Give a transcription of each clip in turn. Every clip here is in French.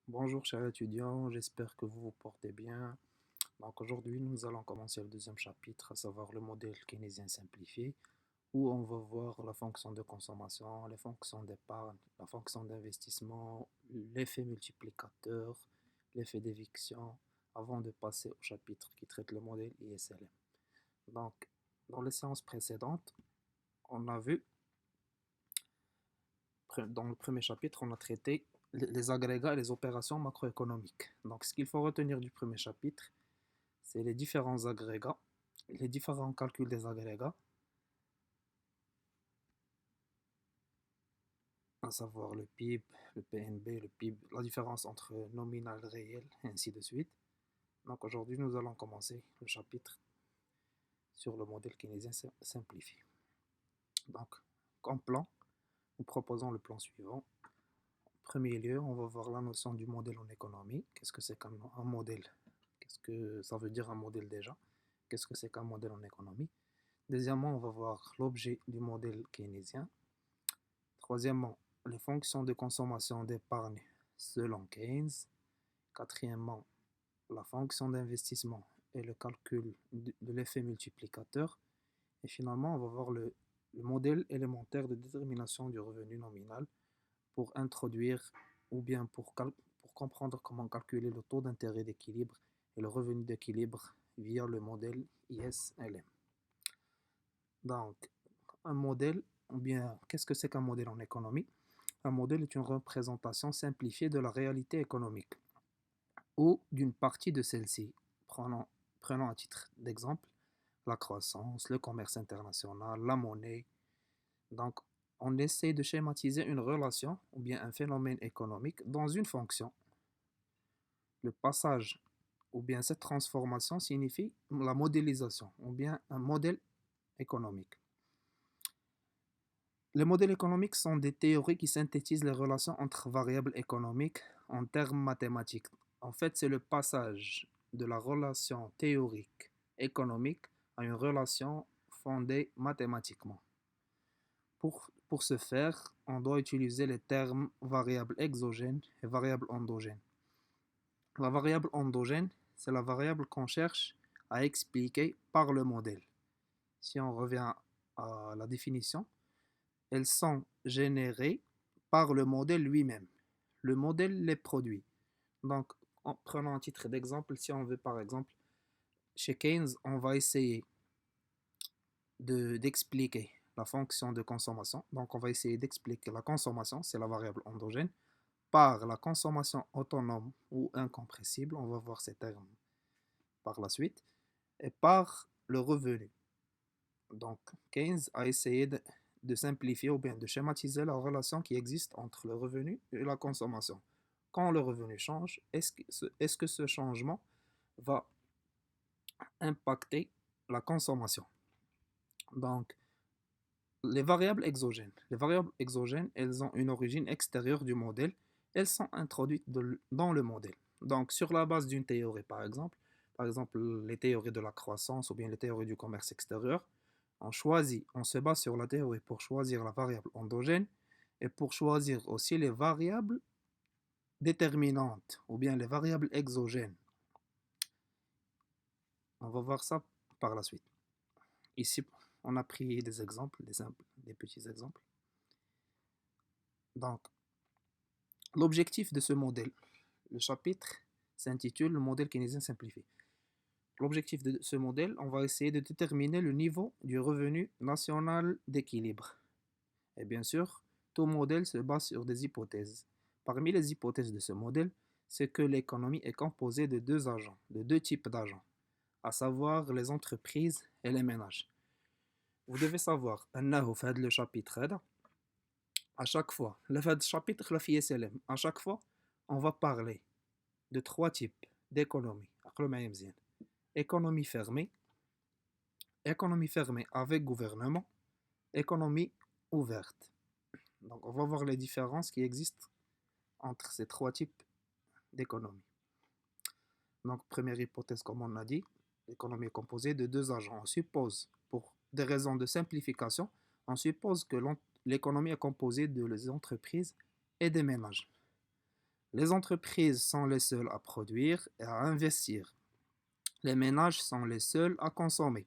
Bonjour chers étudiants, j'espère que vous vous portez bien. Donc aujourd'hui, nous allons commencer le deuxième chapitre, à savoir le modèle keynésien simplifié, où on va voir la fonction de consommation, les fonctions d'épargne, la fonction d'investissement, l'effet multiplicateur, l'effet d'éviction, avant de passer au chapitre qui traite le modèle ISLM. Donc, dans les séances précédentes, on a vu, dans le premier chapitre, on a traité les agrégats et les opérations macroéconomiques. Donc, ce qu'il faut retenir du premier chapitre, c'est les différents agrégats, les différents calculs des agrégats, à savoir le PIB, le PNB, le PIB, la différence entre nominal et réel, et ainsi de suite. Donc aujourd'hui, nous allons commencer le chapitre sur le modèle keynésien simplifié. Donc, comme plan, nous proposons le plan suivant. En premier lieu, on va voir la notion du modèle en économie. Qu'est-ce que c'est qu'un modèle? Qu'est-ce que ça veut dire un modèle déjà? Qu'est-ce que c'est qu'un modèle en économie? Deuxièmement, on va voir l'objet du modèle keynésien. Troisièmement, les fonctions de consommation d'épargne selon Keynes. Quatrièmement, la fonction d'investissement et le calcul de l'effet multiplicateur. Et finalement, on va voir le modèle élémentaire de détermination du revenu nominal pour introduire ou bien pour comprendre comment calculer le taux d'intérêt d'équilibre et le revenu d'équilibre via le modèle ISLM. Donc, un modèle, ou bien qu'est-ce que c'est qu'un modèle en économie? Un modèle est une représentation simplifiée de la réalité économique ou d'une partie de celle-ci. Prenons à titre d'exemple la croissance, le commerce international, la monnaie. Donc, on essaie de schématiser une relation ou bien un phénomène économique dans une fonction. Le passage ou bien cette transformation signifie la modélisation ou bien un modèle économique. Les modèles économiques sont des théories qui synthétisent les relations entre variables économiques en termes mathématiques. En fait, c'est le passage de la relation théorique économique à une relation fondée mathématiquement. Pour ce faire, on doit utiliser les termes variable exogène et variable endogène. La variable endogène, c'est la variable qu'on cherche à expliquer par le modèle. Si on revient à la définition, elles sont générées par le modèle lui-même. Le modèle les produit. Donc, en prenant un titre d'exemple, si on veut par exemple, chez Keynes, on va essayer d'expliquer la fonction de consommation. Donc, on va essayer d'expliquer la consommation, c'est la variable endogène, par la consommation autonome ou incompressible, on va voir ces termes par la suite, et par le revenu. Donc, Keynes a essayé de simplifier ou bien de schématiser la relation qui existe entre le revenu et la consommation. Quand le revenu change, est-ce que ce changement va impacter la consommation? Donc, les variables exogènes, elles ont une origine extérieure du modèle, elles sont introduites dans le modèle. Donc, sur la base d'une théorie, par exemple les théories de la croissance ou bien les théories du commerce extérieur, on se base sur la théorie pour choisir la variable endogène et pour choisir aussi les variables déterminantes ou bien les variables exogènes. On va voir ça par la suite. Ici, on a pris des exemples, des petits exemples. Donc, l'objectif de ce modèle, le chapitre s'intitule le modèle keynésien simplifié. L'objectif de ce modèle, on va essayer de déterminer le niveau du revenu national d'équilibre. Et bien sûr, tout modèle se base sur des hypothèses. Parmi les hypothèses de ce modèle, c'est que l'économie est composée de deux agents, de deux types d'agents, à savoir les entreprises et les ménages. Vous devez savoir, le chapitre, à chaque fois, le chapitre, à chaque fois, on va parler de trois types d'économie. Économie fermée avec gouvernement, économie ouverte. Donc, on va voir les différences qui existent entre ces trois types d'économie. Donc, première hypothèse, comme on a dit, l'économie est composée de deux agents. On suppose, pour des raisons de simplification, on suppose que l'économie est composée des entreprises et des ménages. Les entreprises sont les seules à produire et à investir. Les ménages sont les seuls à consommer.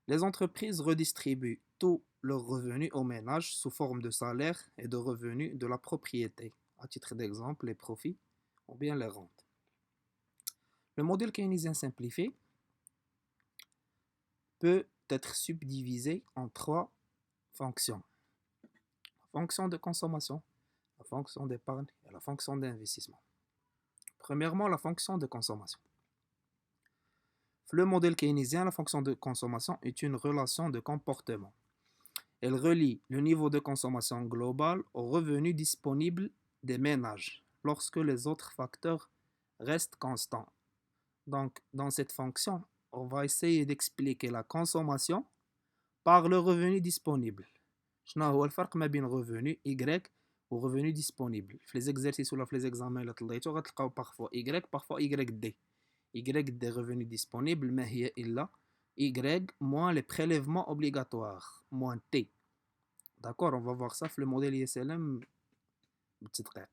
Les entreprises redistribuent tous leurs revenus aux ménages sous forme de salaire et de revenus de la propriété, à titre d'exemple les profits ou bien les rentes. Le modèle keynésien simplifié peut être subdivisé en trois fonctions. La fonction de consommation, la fonction d'épargne et la fonction d'investissement. Premièrement, la fonction de consommation. Le modèle keynésien, la fonction de consommation est une relation de comportement. Elle relie le niveau de consommation global aux revenus disponibles des ménages lorsque les autres facteurs restent constants. Donc, dans cette fonction, on va essayer d'expliquer la consommation par le revenu disponible. شنو هو الفرق ما بين revenu Y و revenu disponible. في les exercices ولا في les examens اللي طليتو غتلقاو parfois Y parfois YD. YD revenu disponible ما هي إلا Y moins les prélèvements obligatoires moins T. D'accord, on va voir ça في le modèle ISLM بالتدقيق.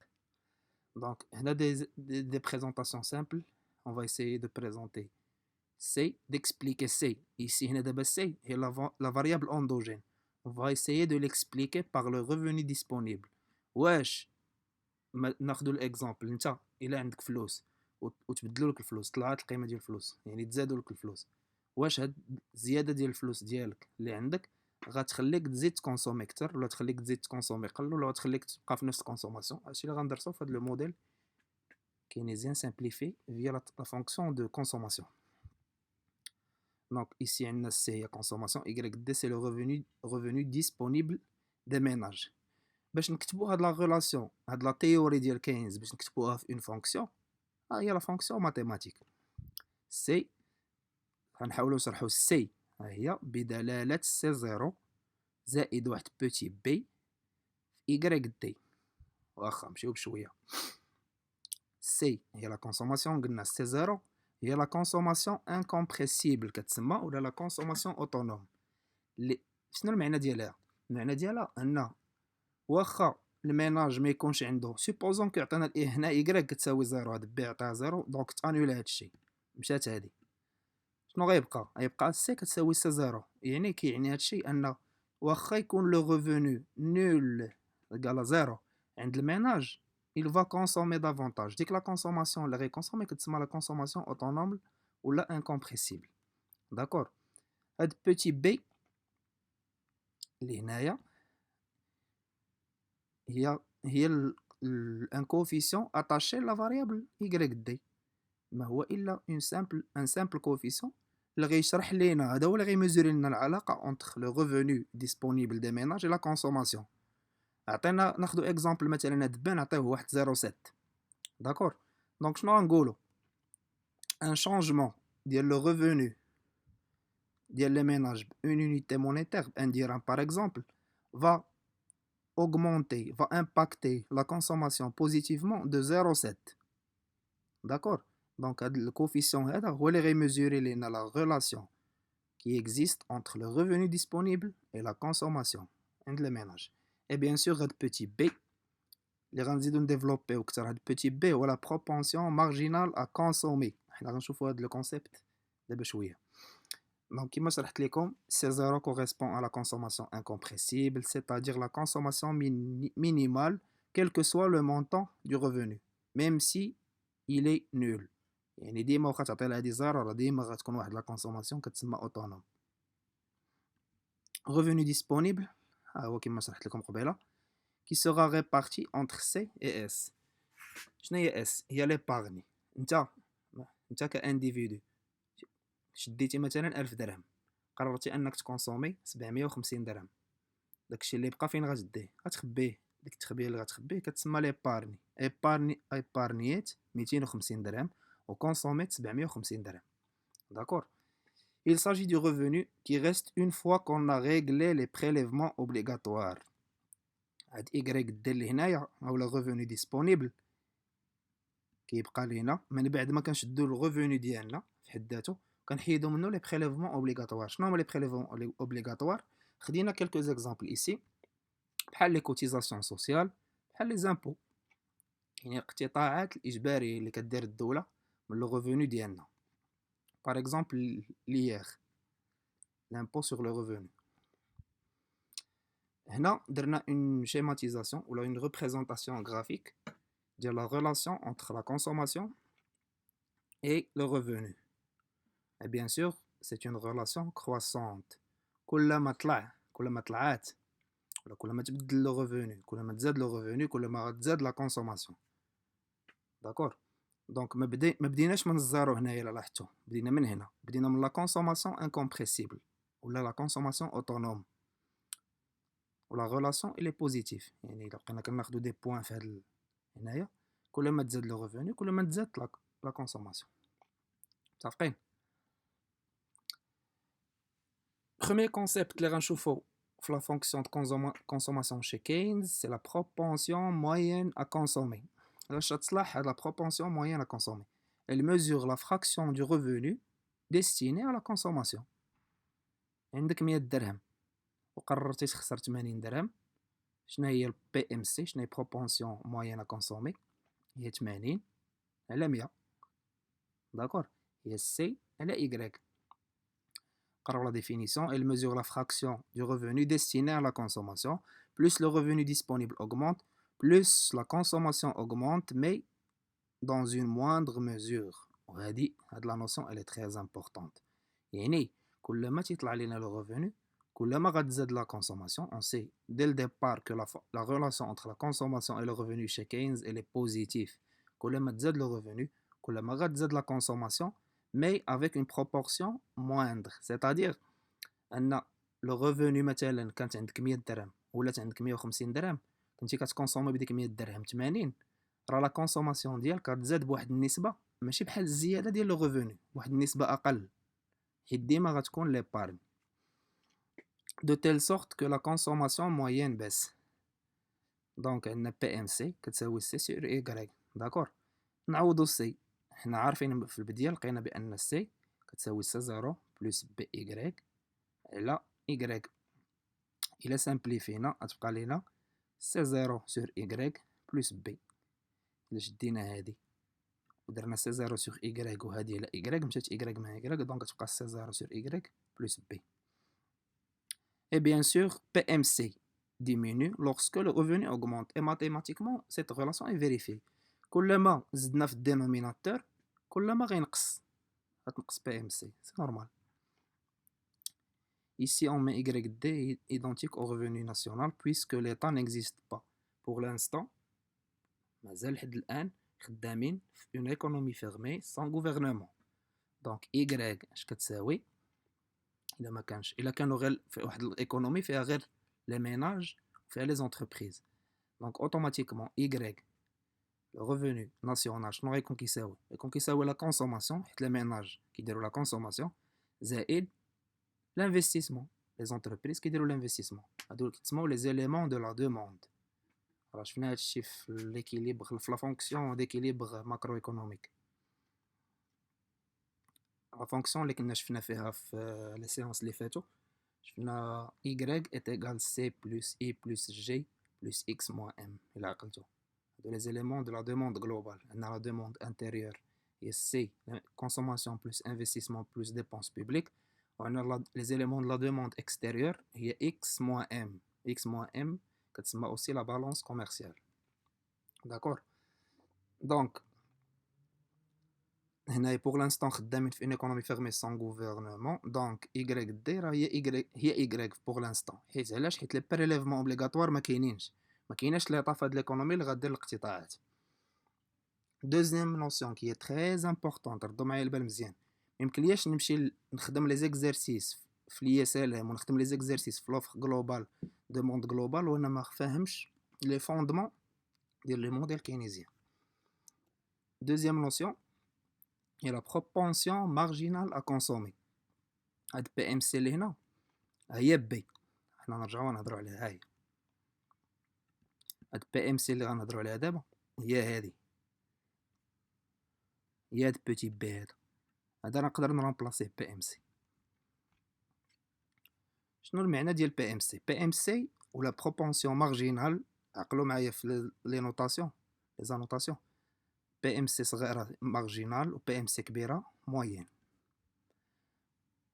Donc, on a des présentations simples. On va essayer de présenter C, d'expliquer C. Ici, C est la variable endogène. On va essayer de l'expliquer par le revenu disponible. واش ناخذ الاكزامبل انت الا عندك فلوس وتبدلوا لك الفلوس طلعت القيمه ديال الفلوس يعني تزادوا لك الفلوس واش هاد الزياده ديال الفلوس ديالك اللي عندك غتخليك تزيد تكونسومي اكثر ولا تخليك تزيد تكونسومي قل ولا غتخليك تبقى في نفس الكونسوماسيون هادشي اللي غندرسو في هاد لو موديل keynésien simplifié via la fonction de consommation. Donc ici, C est consommation, YD c'est le revenu disponible des ménages. باش نكتبوا هاد لا ريلاسيون هاد لا تيوري ديال كينز باش نكتبوها في اون فونكسيون هي لا فونكسيون ماتيماتيك سي غنحاولوا نشرحوا سي هي بدلاله سي زيرو زائد واحد بوتي بي Y دي واخا نمشيو بشويه سي هي لا كونسوماسيون قلنا سي زيرو هي لا كونسوماسيون انكومبريسيبل كتسمى ولا لا كونسوماسيون اوتونوم شنو المعنى ديالها المعنى ديالها ان واخا الميناج ما يكونش عنده سوبوزون كيعطينا هنا Y كتساوي زيرو هاد بي عطاها زيرو دونك تانولي هادشي مشات هادي شنو غيبقى سي كتساوي سي زيرو يعني كيعني هادشي ان واخا يكون لو ريفونو نول égal à زيرو عند الميناج il va consommer davantage ديك لا كونسوماسيون اللي غيكونسومي كتسمى لا كونسوماسيون اوتونوم ولا انكومبريسيبل داكور هاد بوتي بي اللي هنايا هي un coefficient attaché à la variable YD ما هو إلا un simple coefficient اللي غيشرح لينا هذا هو اللي غيميزوري لنا العلاقة entre le revenu disponible des ménages et la consommation. عطينا ناخدو اكزامبل مثلا هاد بان نعطيوه واحد 0.7 داكور دونك شنو غنقولو un changement ديال le revenu ديال les ménages une unité monétaire un dirham par exemple va augmenter, va impacter la consommation positivement de 0,7. D'accord. Donc, le coefficient est va mesurer la relation qui existe entre le revenu disponible et la consommation de le ménage. Et bien sûr, le petit b, les rendus développés ou le petit b ou la propension marginale à consommer. On va voir le concept de Béchouia. Donc, comme je l'ai dit, C0 correspond à la consommation incompressible, c'est-à-dire la consommation minimale, quel que soit le montant du revenu, même si il est nul. يعني ديما واخا تعطي لها دي زيرو راه ديما غتكون واحد لا كونسوماسيون كتسمى اوتونوم. Revenu disponible, ها هو كما شرحت لكم قبيله, qui sera réparti entre C et S. شنو هي S؟ هي ليبارني. انت كانديفيدو شديتي مثلا 1000 درهم قررتي انك تكونسومي 750 درهم داكشي اللي بقى فين غتديه غتخبيه ديك التخبيه اللي غتخبيه كتسمى ليبارني ايبارنيات 250 درهم وكونسوميت 750 درهم d'accord il s'agit du revenu qui reste une fois qu'on a réglé les prélèvements obligatoires هاد Y دير اللي هنايا او le revenu disponible كيبقى لينا من بعد ما كنشدو الريفوني ديالنا في حد ذاته كنحيدو منه لي بريليفمون اوبليغاتوار. شنو هما لي بريليفمون اوبليغاتوار؟ خدينا كلكو زيكزامبل ايسي بحال لي كوتيزاسيون سوسيال بحال لي زامبو يعني الاقتطاعات الإجبارية اللي كدير الدولة من لو ريفونو ديالنا. باغ اكزومبل l'IR, l'impôt sur le revenu. هنا درنا une schématisation ou une représentation graphique de la relation entre la consommation et le revenu. Et bien sûr, c'est une relation croissante. كلما طلعت ولا كلما تبدل لو ريفونو، كلما تزاد لو ريفونو، كلما غتزاد لا كونسوماسيون. داكور. دونك ما بديناش من الزيرو هنايا الا لاحظتوا، بدينا من هنا، بدينا من لا كونسوماسيون انكومبريسيبل ولا لا كونسوماسيون اوتونوم، ولا غولاسيون الي بوزيتيف. يعني الا بقينا كناخدو دي بوين في هاد هنايا، كلما تزاد لو ريفونو كلما تزاد لا كونسوماسيون. متفقين؟ Premier concept اللي غنشوفو في la fonction de consommation chez Keynes, c'est la propension moyenne à consommer. باش تصلح هاد la propension moyenne à consommer. Elle mesure la fraction du revenu destiné à la consommation. عندك 100 درهم وقررتي تخسر 80 درهم، شنو هي البي ام سي؟ شنو هي propension moyenne à consommer؟ هي 80 على 100. داكور. هي سي على Y. Par la définition, elle mesure la fraction du revenu destiné à la consommation. Plus le revenu disponible augmente, plus la consommation augmente, mais dans une moindre mesure. On a dit, la notion elle est très importante. يعني كلما تيطلع لنا le revenu, كلما غتزاد la consommation. On sait dès le départ que la relation entre la consommation et le revenu chez Keynes elle est positive. كلما تزاد le revenu, كلما غتزاد la consommation, mais avec une proportion moindre. C'est-à-dire ان لو ريفوني مثلا كانت عندك 100 درهم ولات عندك 150 درهم، كنتي كتكونسومي بديك 100 درهم 80، راه لا كونسوماسيون ديالك كتزاد بواحد النسبه ماشي بحال الزياده ديال لو ريفوني، واحد النسبه اقل، حيت ديما غتكون ليبارن دو تيل سورت كو لا كونسوماسيون موين بس. دونك عندنا بي ام سي كتساوي سي سور اي. داكور. نعوضو سي، حنا عارفين في البدايه لقينا بان سي كتساوي سي 0 بلس بي اي على Y. إلا سامبليفينا غتبقى لينا سي 0 سور Y بلس بي. إلا شدينا هادي ودرنا سي 0 سور Y وهادي على Y، مشات Y مع Y، دونك غتبقى سي 0 سور Y بلس بي. Et bien sûr, PMC diminue lorsque le revenu augmente. Et mathématiquement, cette relation est vérifiée. كلما زدنا في الدينوميناتور كلما غينقص، غتنقص PMC. C'est normal. Ici, on met YD identique au revenu national puisque l'État n'existe pas. Pour l'instant, مازال لحد الآن خدامين في une économie fermée sans gouvernement. Donc Y اش كتساوي؟ إلا ما كانش، إلا كانوا غير في واحد الإيكونومي فيها غير لي ميناج وفيها لي زونتربريز، دونك اوتوماتيكمون Y le revenu national شنو غيكون كيساوي؟ غيكون كيساوي لا كونسوماسيون، حيت لي ميناج كيديروا لا كونسوماسيون، زائد l'investissement. Les entreprises qui déroulent l'investissement. C'est les éléments de la demande. Alors, je finis chiffre l'équilibre, la fonction d'équilibre macroéconomique. La fonction que je finis faire les séances les faites, je finis Y est égal C plus I plus G plus X moins M. Les éléments de la demande globale. On a la demande intérieure. Et C, consommation plus investissement plus dépenses publiques. On a les éléments de la demande extérieure, il y a X moins M. X moins M, c'est aussi la balance commerciale. D'accord? Donc, pour l'instant, on est une économie fermée sans gouvernement. Donc, YD, il y a Y pour l'instant. حيت les prélèvements obligatoires ما كاينينش l'État في l'économie اللي غدير الاقتطاعات. Deuxième notion qui est très importante, ردوا معايا البال مزيان. ميمكنلياش نمشي نخدم لي زيكزارسيس في لي اس ال ام ونخدم لي زيكزارسيس في لوفر جلوبال دوموند جلوبال وانا ما فاهمش لي فوندمون ديال لي موديل كينيزيان. دوزيام نوسيون هي لا بروبونسيون مارجينال ا كونسومي. هاد بي ام سي اللي هنا هي بي، حنا نرجعو نهضروا عليها. هاهي هاد بي ام سي اللي غنهضروا عليها دابا هي هادي، هي هاد بوتي بي هذا نقدر نرامبلاسيه بي ام سي. شنو المعنى ديال بي ام سي؟ بي ام سي ولا بروبونسيون مارجينال، عقلوا معايا في لي نوطاسيون، les annotations. PMC صغيرة marginale ou PMC كبيرة moyenne.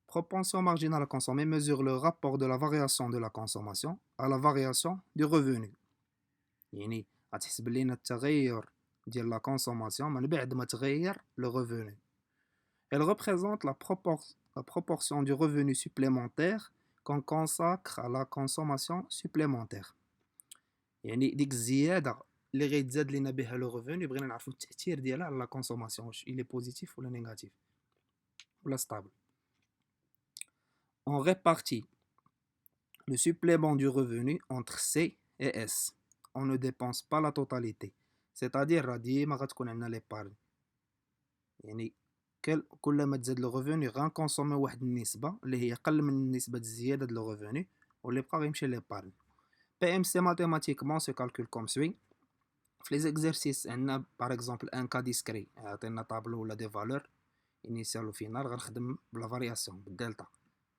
Propension marginale à consommer mesure le rapport de la variation de la consommation à la variation du revenu. يعني غتحسب لينا التغير ديال la consommation من بعد ما تغير le revenu. Elle représente la proportion du revenu supplémentaire qu'on consacre à la consommation supplémentaire. يعني ديك الزيادة اللي غيتزاد لينا بها لو ريفوني بغينا نعرفو التأثير ديالها على لا كونسوماسيون واش il est positif ولا négatif ولا stable. On répartit le supplément du revenu entre C et S. On ne dépense pas la totalité. C'est-à-dire راه ديما غتكون عندنا ليبارن. يعني كل ما تزاد لو ريفوني غنكونسومي واحد النسبة اللي هي قل من نسبة الزيادة د لو ريفوني واللي بقى غيمشي ليبارن. PMC mathématiquement se calcule comme suit. في les exercices عندنا par exemple un cas discret عطينا طابلو ولا دي فالور initial و final غنخدم بلا فارياسيون بالدلتا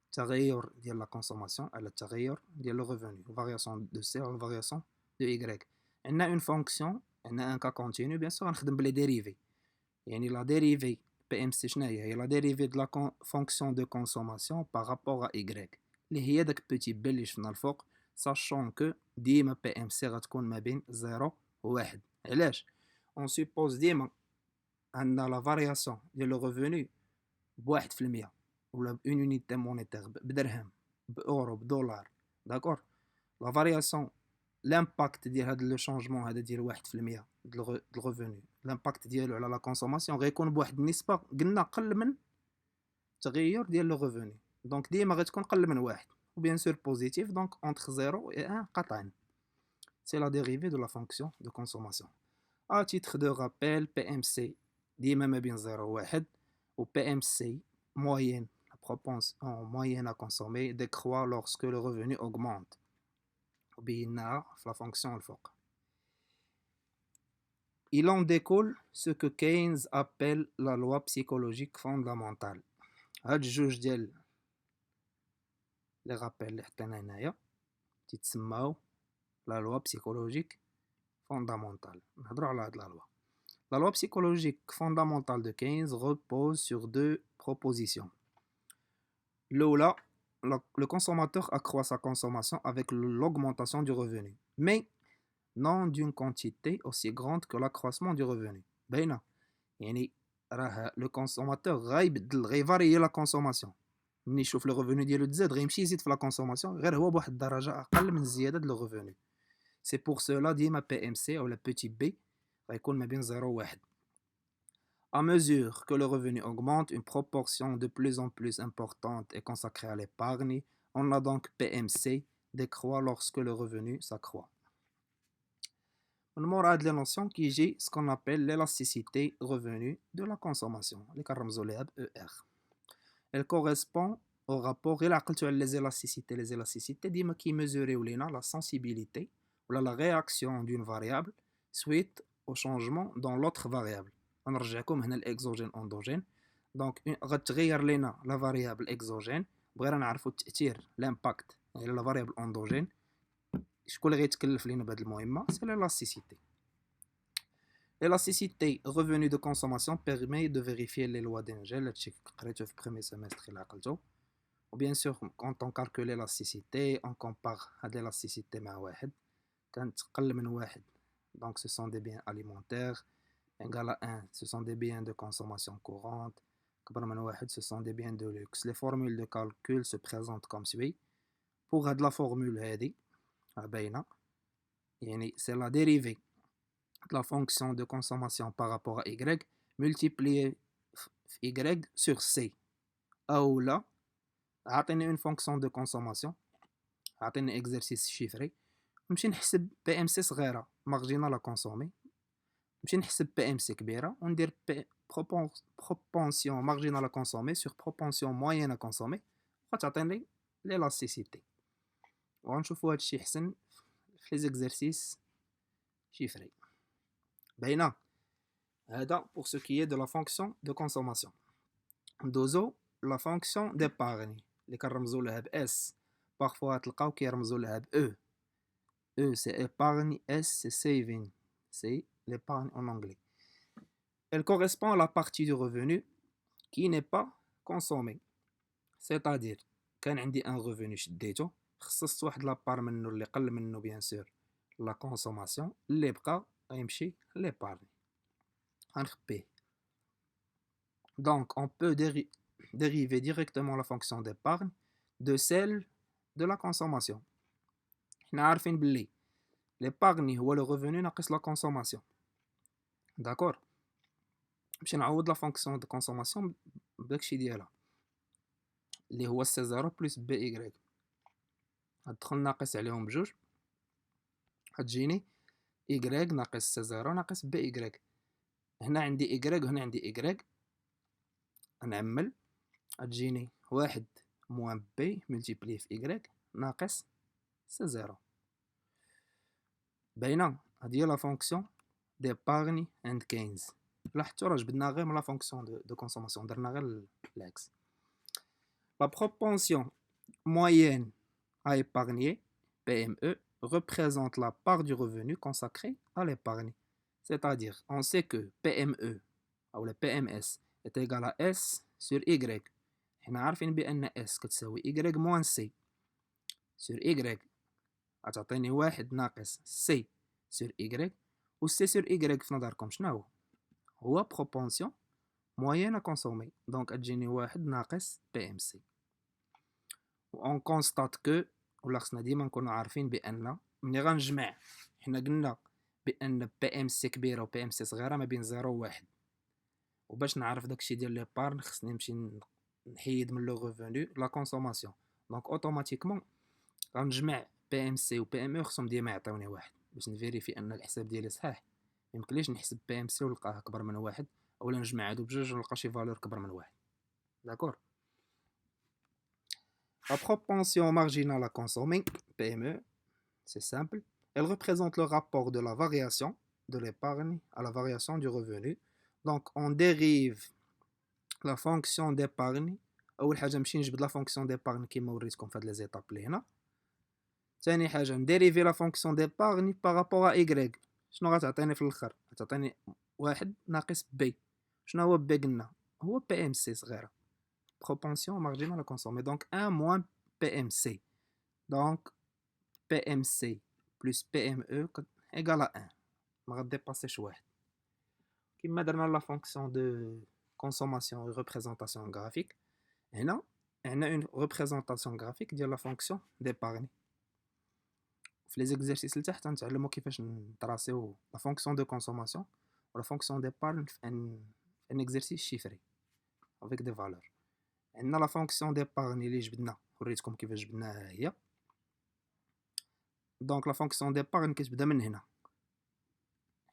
التغير ديال لا كونسوماسيون على التغير ديال لو ريفوني فارياسيون دو سي على فارياسيون دو ايغريك. عندنا اون فونكسيون عندنا ان كا كونتينيو بيان سور غنخدم بلي ديريفي يعني لا ديريفي بي ام سي شنو هي لا ديريفي د لا فونكسيون دو كونسوماسيون بارابور ا ايغريك اللي هي داك بوتي بي اللي شفنا الفوق ساشون كو ديما بي ام سي غتكون ما بين 0 و 1. علاش اون سوبوز ديما عندنا لا فارياسيون ديال لو ريفوني بواحد في المية ولا اون يونيتي مونيتير بدرهم باورو بدولار داكور. لا فارياسيون لامباكت ديال هذا لو شونجمون هذا ديال واحد في المية د الريفوني لامباكت ديالو على لا كونسوماسيون غيكون بواحد النسبة قلنا قل من التغير ديال لو ريفوني دونك ديما غتكون قل من واحد ou bien sûr positif donc entre 0 et 1 قطعا. C'est la dérivée de la fonction de consommation. À titre de rappel, PMC ديما ما بين 0 و 1 و PMC moyenne, la propension moyenne à consommer décroît lorsque le revenu augmente. وبيناها في la fonction الفوق. Il en découle ce que Keynes appelle la loi psychologique fondamentale. هاد جوج ديال لي رابيل اللي حطينا هنايا تيتسماو la loi psychologique fondamentale. نهضروا على هاد la loi. La loi psychologique fondamentale de Keynes repose sur deux propositions. L'Ola, le consommateur accroît sa consommation avec l'augmentation du revenu, mais non d'une quantité aussi grande que l'accroissement du revenu. باينة يعني راه le consommateur غيفاريي la consommation. ملي يشوف لو ريفوني ديالو تزاد غيمشي يزيد في لا كونسوماسيون غير هو بواحد الدرجة أقل من الزيادة د لو ريفوني. C'est pour cela ديما PMC ou le petit b غيكون ما بين 0 و 1. À mesure que le revenu augmente, une proportion de plus en plus importante est consacrée à l'épargne. On a donc PMC décroît lorsque le revenu s'accroît. من مور هاد لي نوسيون كيجي ce qu'on appelle l'élasticité revenu de la consommation اللي كنرمزو ليها ب ER. Elle correspond au rapport إلا عقلتو على les élasticités ديما كيميزوريو لينا la sensibilité ou la réaction d'une variable suite au changement dans l'autre variable. غنرجعكم هنا الاكزوجين اندوجين دونك غتغير لينا لا فاريابل اكزوجين بغينا نعرفوا التاثير لامباكت على لا فاريابل اندوجين شكون اللي غيتكلف لينا بهذه المهمه سي l'élasticité. L'élasticité revenu de consommation permet de vérifier les lois d'Engel هادشي قريتو في premier semestre إلا عقلتو. و bien sûr quand on calcule l'élasticité on compare هاد l'élasticité مع واحد كانت قل من واحد donc ce sont des biens alimentaires égale à 1, ce sont des biens de consommation courante. كبر من واحد, ce sont des biens de luxe. Les formules de calcul se présentent comme suit. Pour هاد la formule هادي باينة يعني c'est la dérivée de la fonction de consommation par rapport à y multiplié y sur c. أو لا عطيني une fonction de consommation عطيني exercice chiffré نمشي نحسب PMC صغيرة marginal à consommer نمشي نحسب PMC كبيرة وندير propension marginale à consommer sur propension moyenne à consommer غتعطيني l'élasticité. وغنشوفو هادشي حسن في les exercices chiffrés. باينة هذا pour ce qui est de la fonction de consommation. ندوزو la fonction d'épargne اللي كنرمزو لها ب S parfois تلقاو كيرمزو لها ب E. E c'est épargne, S c'est saving, c'est l'épargne en anglais. Elle correspond à la partie du revenu qui n'est pas consommée. C'est-à-dire, كان عندي un revenu شديته خصصت واحد لابار منه اللي قل منه bien sûr la consommation اللي بقى غيمشي l'épargne غنخبيه. Donc on peut dériver directement la fonction d'épargne de celle de la consommation. حنا عارفين باللي l'épargne هو le revenu ناقص la consommation. D'accord. باش نعوض la fonction de consommation بداكشي ديالها اللي هو سي زيرو بلس بي إيكغيك. غندخل ناقص عليهم بجوج غتجيني إيكغيك ناقص سي زيرو ناقص بي إيكغيك. هنا عندي إيكغيك وهنا عندي إيكغيك، غنعمل غتجيني واحد موان بي ملتيبلي في إيكغيك ناقص سي زيرو. باينة هادي هي لا فونكسيون d'épargne and gains. لاحظتو راه جبدنا غير من لا فونكسيون دو كونسوماسيون درنا غير العكس. La propension moyenne à épargner, PME, représente la part du revenu consacré à l'épargne. C'est-à-dire, on sait que PME, ou le PMS, est égal à S sur Y. On عارفين بأن S كتساوي Y moins C sur Y. غتعطيني واحد ناقص C sur Y. و C sur Y في نظركم شنو هو propension moyenne à consommer. Donc غتجيني واحد ناقص PMC. on constate que ولا خصنا ديما نكونوا عارفين بان ملي غنجمع حنا قلنا بان بي ام سي كبيره و بي ام سي صغيره ما بين 0 و 1 وباش نعرف داكشي ديال لي بارن خصني نمشي نحيد من لو ريفوني لا كونسوماسيون. دونك اوتوماتيكمون غنجمع بي ام سي و بي ام او خصهم ديما يعطيوني واحد باش نفيريفي ان الحساب ديالي صحيح. ميمكنليش نحسب بي ام سي ونلقاه اكبر من واحد اولا نجمع هادو بجوج ونلقى شي فالور كبر من واحد. داكور. La propension marginale à consommer, PME, c'est simple. Elle représente le rapport de la variation de l'épargne à la variation du revenu. Donc, on dérive la fonction d'épargne. أول حاجة نمشي نجبد la fonction d'épargne كيما وريتكم في هاد لي زيتاب اللي هنا. ثاني حاجة نديريفي la fonction d'épargne par rapport à Y. شنو غتعطيني في الآخر؟ غتعطيني واحد ناقص بي. شنو هو بي قلنا؟ هو بي ام سي صغيرة. Propension marginale à consommer. Donc 1 moins PMC. Donc PMC plus PME égale à 1. ما غاديباسيش واحد. كما درنا la fonction de consommation et représentation graphique. هنا عندنا une représentation graphique ديال la fonction d'épargne. في les exercices لتحت غنتعلموا كيفاش نطراسيو la fonction de consommation و la fonction d'épargne في un exercice chiffré avec des valeurs. عندنا لا فونكسيون ديبارغن اللي جبدنا وريتكم كيفاش جبدناها هي. دونك لا فونكسيون ديبارغن كتبدا من هنا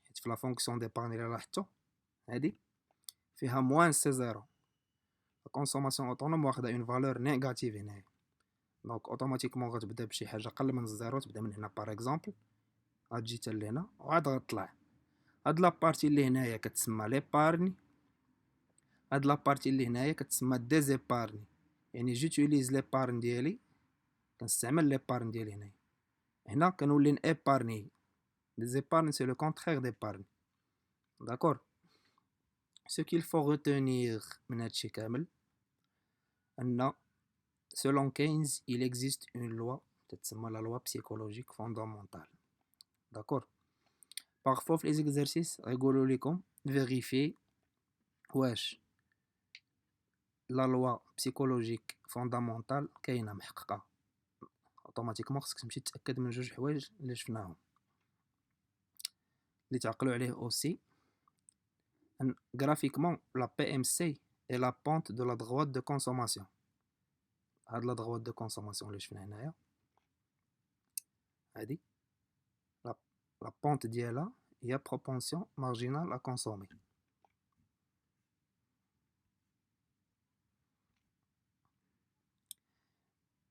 حيت في لا فونكسيون ديبارغن اللي لاحظتو هادي فيها موان سي زيرو. لا كونسوماسيون اوتونوم واخده اون فالور نيجاتيف هنايا. دونك اوتوماتيكمون غتبدا بشي حاجه قل من الزيرو تبدا من هنا باغ اكزومبل غتجي حتى لهنا وعاد غتطلع. هاد لابارتي اللي هنايا كتسمى ليبارني. هاد لابارتي اللي هنايا كتسمى ديزيبارني. يعني جوتيليز ليبارن ديالي كنستعمل ليبارن ديالي هنايا. هنا كنولي نيبارني. ديزيبارن سي لو كونترير d'épargne. D'accord. Ce qu'il faut retenir من هادشي كامل أن selon Keynes il existe une loi تتسمى la loi psychologique fondamentale. D'accord. Parfois في les exercices غيقولوا لكم vérifier واش la loi psychologique fondamentale كاينة محققة. اوتوماتيكمون خصك تمشي تتأكد من جوج حوايج اللي شفناهم اللي تعقلوا عليه aussi. Graphiquement la PMC est la pente de la droite de consommation. هاد la droite de consommation اللي شفنا هنايا هادي la pente ديالها هي propension marginale à consommer.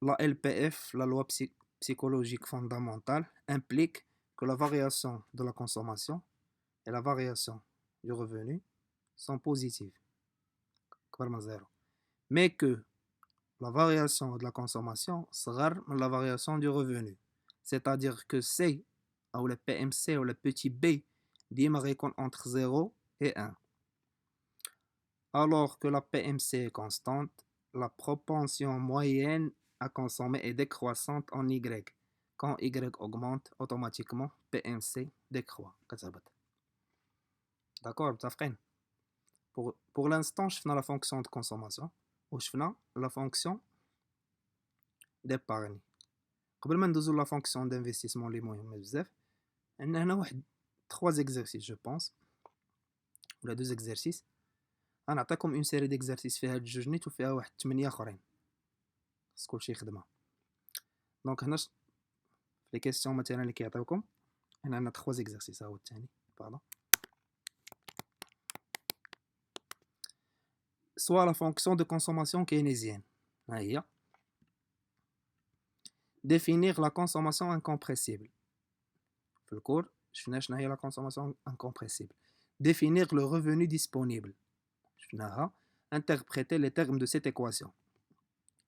La LPF, la loi psychologique fondamentale, implique que la variation de la consommation et la variation du revenu sont positives, mais que la variation de la consommation sera la variation du revenu. C'est-à-dire que C, ou le PMC, ou le petit b, ديما غيكون entre 0 et 1. Alors que la PMC est constante, la propension moyenne à consommer est décroissante en Y. Quand Y augmente, automatiquement, PMC décroît. D'accord, pour l'instant, je fais la fonction de consommation ou je fais la fonction d'épargne. قبل ما ندوزو la fonction d'investissement اللي مهمة بزاف عندنا هنا واحد 3 exercices je pense ولا 2 exercices غنعطيكم اون سيري ديكزارسيس فيها هاد الجوج نيت وفيها واحد 8 اخرين خاص كلشي خدمه. دونك هنا في لي كيسيون مثلا اللي كيعطيوكم هنا عندنا 3 exercices ها هو الثاني باردون. soit la fonction de consommation keynésienne ها هي définir la consommation incompressible. في الكور شفنا شنو هي la consommation incompressible. définir le revenu disponible شفناها. interpréter les termes de cette équation.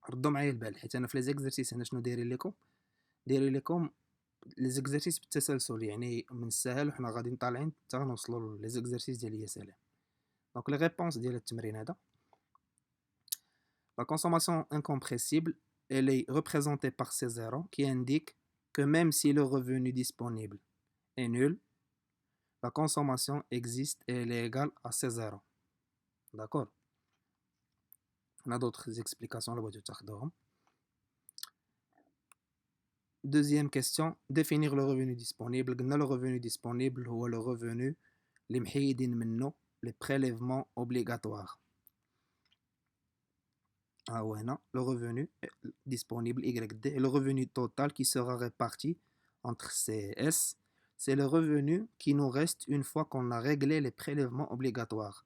ردوا معايا البال حيت انا في لي زيكزارسيس هنا شنو دايرين لكم لي زيكزارسيس بالتسلسل، يعني من السهل وحنا غاديين طالعين حتى نوصلوا لي زيكزارسيس ديال يا سلام. دونك لي ريبونس ديال التمرين هذا la consommation incompressible elle est représentée par ces zéros qui indiquent que même si le revenu disponible est nul, la consommation existe et elle est égale à ces zéros. D'accord. On a d'autres explications là-bas. Deuxième question, définir le revenu disponible. Le revenu disponible ou le revenu les prélèvements obligatoires. Le revenu disponible YD et le revenu total qui sera réparti entre CS, c'est le revenu qui nous reste une fois qu'on a réglé les prélèvements obligatoires.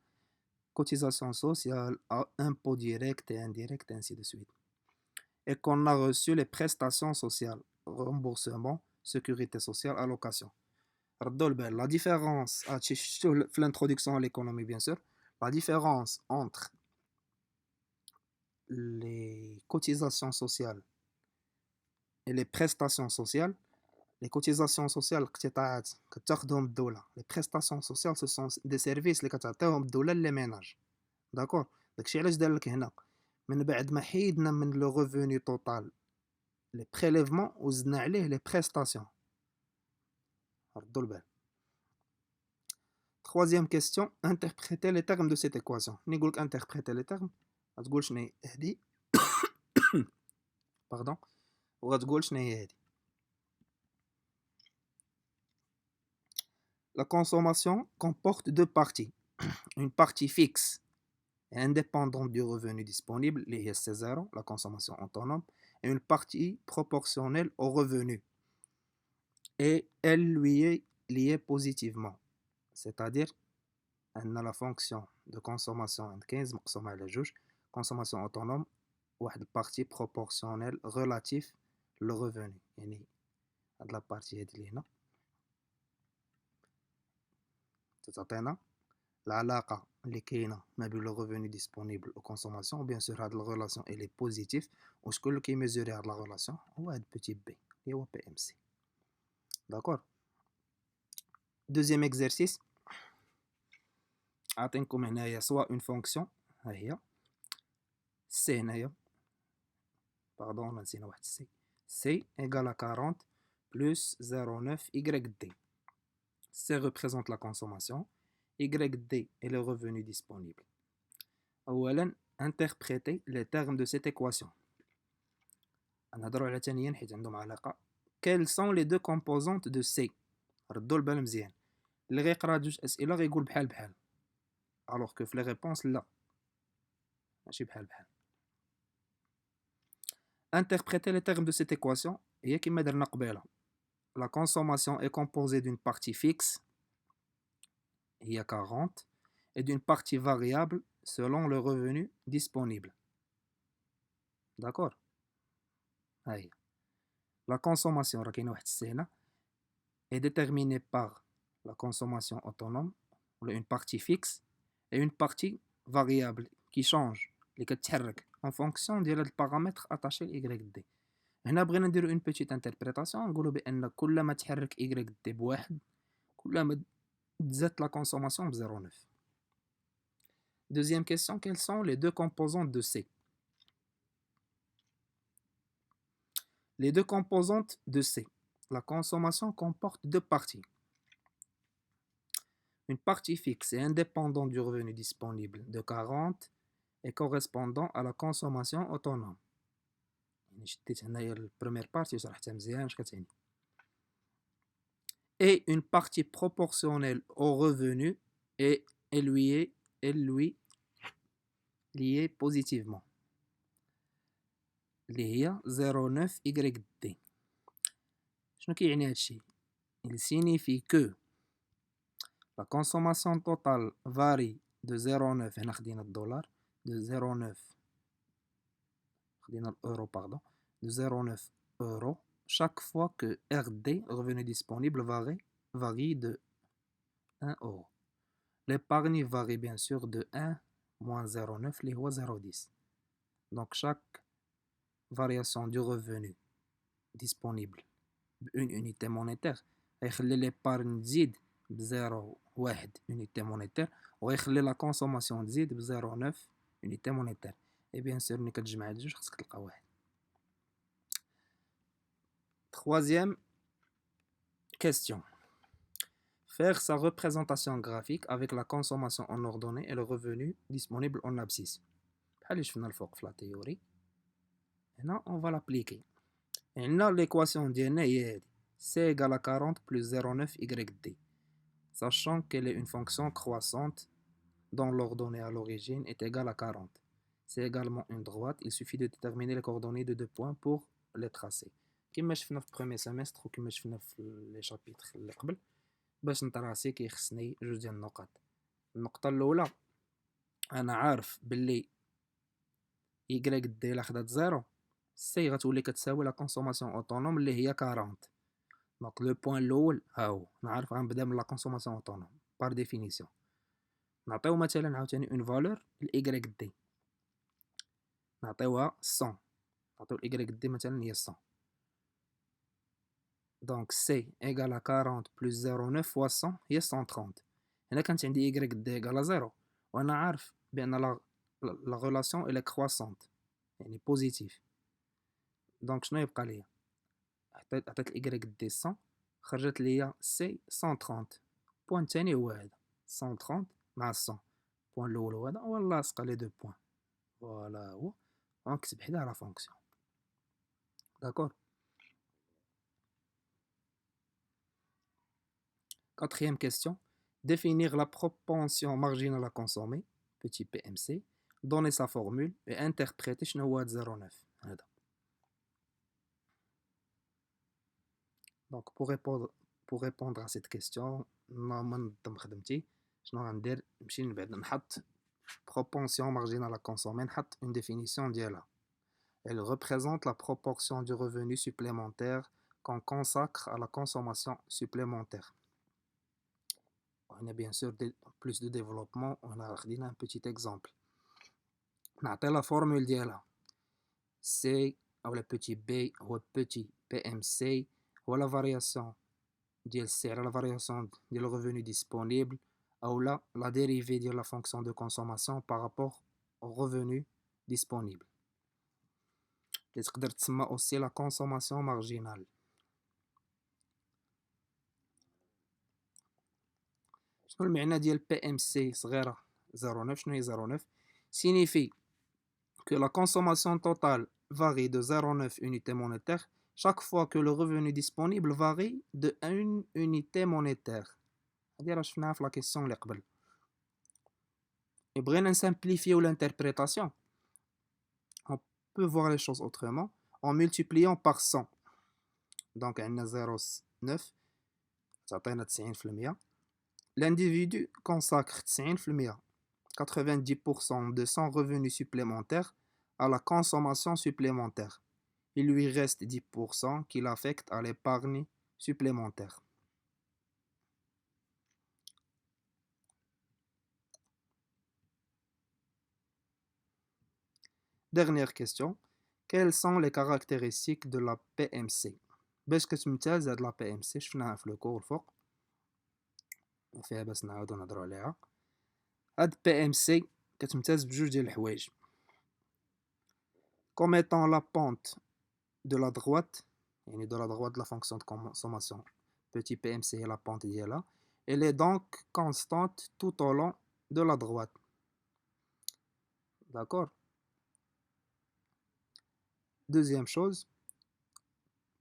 Cotisation sociale, impôts directs et indirects, ainsi de suite. Et qu'on a reçu les prestations sociales, remboursement, sécurité sociale, allocation. La différence, l'introduction à l'économie bien sûr, la différence entre les cotisations sociales et les prestations sociales, les cotisations sociales les prestations sociales ce sont des services اللي كتعطيهم الدولة les ménages. D'accord. داكشي علاش دار لك هنا من بعد ما حيدنا من لو revenu total les prélèvements وزدنا عليه les prestations. ردوا البال. Troisième question, interpréter les termes de cette équation. ملي نقول لك interpréter les termes غتقول شنو هي هادي باردون وغتقول شنو هي هادي. La consommation comporte deux parties. Une partie fixe et indépendante du revenu disponible, les C0, la consommation autonome, et une partie proportionnelle au revenu. Et elle lui est liée positivement. C'est-à-dire, elle a la fonction de consommation 15 consommation autonome, ou une partie proportionnelle relative le revenu. يعني هاد la partie هادي اللي هنا تعطينا العلاقة اللي كاينة ما بين لو ريفوني ديسپونيبل و كونسوماسيون. بيان سور هاد لا ريلاسيون الي بوزيتيف وشكون اللي كيميزوري هاد لا ريلاسيون هو هاد بوتي بي اللي هو بي ام سي. داكور. دوزيام اكزرسيس عاطينكم هنايا سوا اون فونكسيون ها هي سي هنايا باردون نسينا واحد سي ايغال 40 بلس 0.9 y d. C représente la consommation, YD est le revenu disponible. أولاً, interpréter les termes de cette équation. نهضروا على ثانياً حيت عندهم علاقة. Quelles sont les deux composantes de C؟ ردوا البال مزيان. اللي غيقرا جوج أسئلة غيقول بحال alors que في les réponses لا ماشي بحال. Interpréter les termes de cette équation هي كما درنا قبيلة. La consommation est composée d'une partie fixe, il y a 40, et d'une partie variable selon le revenu disponible. D'accord? Aïe. La consommation est déterminée par la consommation autonome, une partie fixe, et une partie variable qui change en fonction des paramètres attachés à YD. هنا بغينا نديرو une petite interprétation نقولوا بان كل ما تحرك y دي بواحد كل ما la consommation de 0,9. Deuxième question, quelles sont les deux composantes de C? Les deux composantes de C. La consommation comporte deux parties. Une partie fixe et indépendante du revenu disponible de 40 et correspondant à la consommation autonome. Et une partie proportionnelle au revenu et lui liée positivement. اللي هي 0,9 YD. شنو كيعني هادشي؟ Il signifie que la consommation totale varie de 0,9 هنا خدينا الدولار de 0,9 خدينا l'euro pardon de 0,9 euros chaque fois que RD, revenu disponible, varie de 1 euro. L'épargne varie bien sûr de 1 moins 0,9 اللي هو 0,10. Donc chaque variation du revenu disponible une unité monétaire غيخلي l'épargne تزيد ب 0,1 unité monétaire وغيخلي la consommation تزيد ب 0,9 unité monétaire. Et bien sûr ملي كتجمع هاد الجوج خصك تلقى واحد. Troisième question. Faire sa représentation graphique avec la consommation en ordonnée et le revenu disponible en abscisse. بحال اللي شفنا الفوق في la théorie. Maintenant on va l'appliquer. Et là l'équation ديالنا هي هادي. C égale à 40 plus 0,9 YD. Sachant qu'elle est une fonction croissante dont l'ordonnée à l'origine est égale à 40. C'est également une droite. Il suffit de déterminer les coordonnées de deux points pour les tracer. كما شفنا في premier semestre وكما شفنا في les chapitres اللي قبل باش نتراسي كيخصني جوج ديال النقط. النقطة الأولى أنا عارف باللي Y دي إلا خدات زيرو سي غتولي كتساوي لا كونسوماسيون أوتونوم اللي هي 40. دونك لو بوين الأول ها هو نعرف غنبدا من لا كونسوماسيون أوتونوم بار ديفينيسيون. نعطيو مثلا عاوتاني اون فالور ل Y دي نعطيوها 100. نعطيو Y دي مثلا هي 100. Donc C égale à 40 plus 0,9 fois 100 هي 130. هنا كانت عندي Y دي égale à 0 وأنا عارف بأن la relation elle est croissante يعني positive. Donc شنو يبقى ليا؟ عطيت Y دي 100 خرجت ليا C 130. البوان الثاني هو هذا 130 مع 100. البوان الأول هو هذا ونلاصق لي دو بوان. فوالا هو ونكتب حداه لا فونكسيون. داكور. Quatrième question. Définir la propension marginale à consommer, petit PMC, donner sa formule et interpréter شنو هو 0,9 هذا. Donc pour répondre à cette question ننظم خدمتي شنو غندير نمشي نبعد نحط propension marginale à consommer نحط une définition ديالها. Elle représente la proportion du revenu supplémentaire qu'on consacre à la consommation supplémentaire. On a bien sûr plus de développement, on a un petit exemple. نعطي la formule ديالها C ou le petit b ou petit PMC ou la variation ديال السعر la variation ديال le revenu disponible ou la dérivée de la fonction de consommation par rapport au revenu disponible. اللي تقدر تسمى aussi la consommation marginale. شنو المعنى ديال PMC صغيرة 0,9 شنو هي 0,9 signifie que la consommation totale varie de 0,9 unités monétaires chaque fois que le revenu disponible varie de 1 unité monétaire. هادي راه شفناها في la question اللي قبل. Et بغينا نسامبليفيو l'interprétation. On peut voir les choses autrement en multipliant par 100. Donc عندنا 0,9 تعطينا 90%. L'individu consacre 90%, 90% de son revenu supplémentaire à la consommation supplémentaire. Il lui reste 10% qu'il affecte à l'épargne supplémentaire. Dernière question. Quelles sont les caractéristiques de la PMC? باش كتمتاز هاد la PMC شفناها في le cours الفوق. وفيها باش نعاودو نهضرو عليها. هاد PMC كتمتاز بجوج ديال الحوايج. Comme étant la pente de la droite, يعني de la droite de la fonction de consommation, petit PMC est la pente ديالها. Elle est donc constante tout au long de la droite. D'accord? Deuxième chose,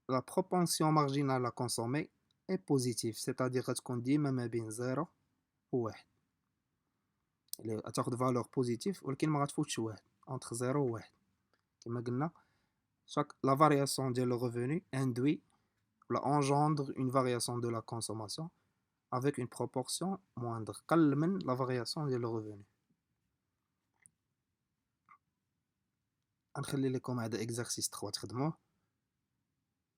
la propension marginale à consommer est positive, c'est-à-dire غتكون ديما ما بين 0 و 1. اللي غتاخد فالور بوزيتيف ولكن ما غتفوتش 1 entre 0 و 1. كما قلنا la variation de le revenu induit ou engendre une variation de la consommation avec une proportion moindre. قل من la variation de le revenu. غنخلي لكم هذا exercice 3 تخدموه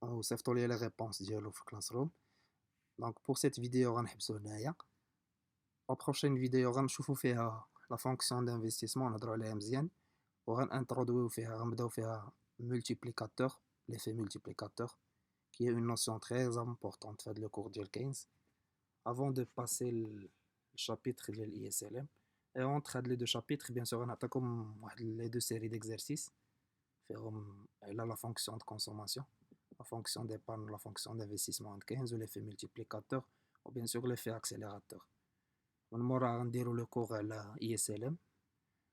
وصيفطوا لي les réponses ديالو في Classroom. Donc pour cette vidéo غنحبسو هنايا. La prochaine vidéo غنشوفو فيها la fonction d'investissement نهضرو عليها مزيان وغنintroduiو فيها غنبداو فيها multiplicateur, l'effet multiplicateur qui est une notion très importante في هذا le cours ديال Keynes. Avant de passer le chapitre de l'ISLM, et entre les deux chapitres, bien sûr, on a comme les deux séries d'exercices. Là, la fonction de consommation, la fonction d'épargne, la fonction d'investissement de 15, ou l'effet multiplicateur, ou bien sûr l'effet accélérateur. On aura le cours à l'ISLM,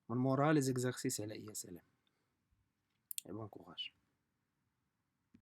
on aura les exercices à l'ISLM. Et bon courage.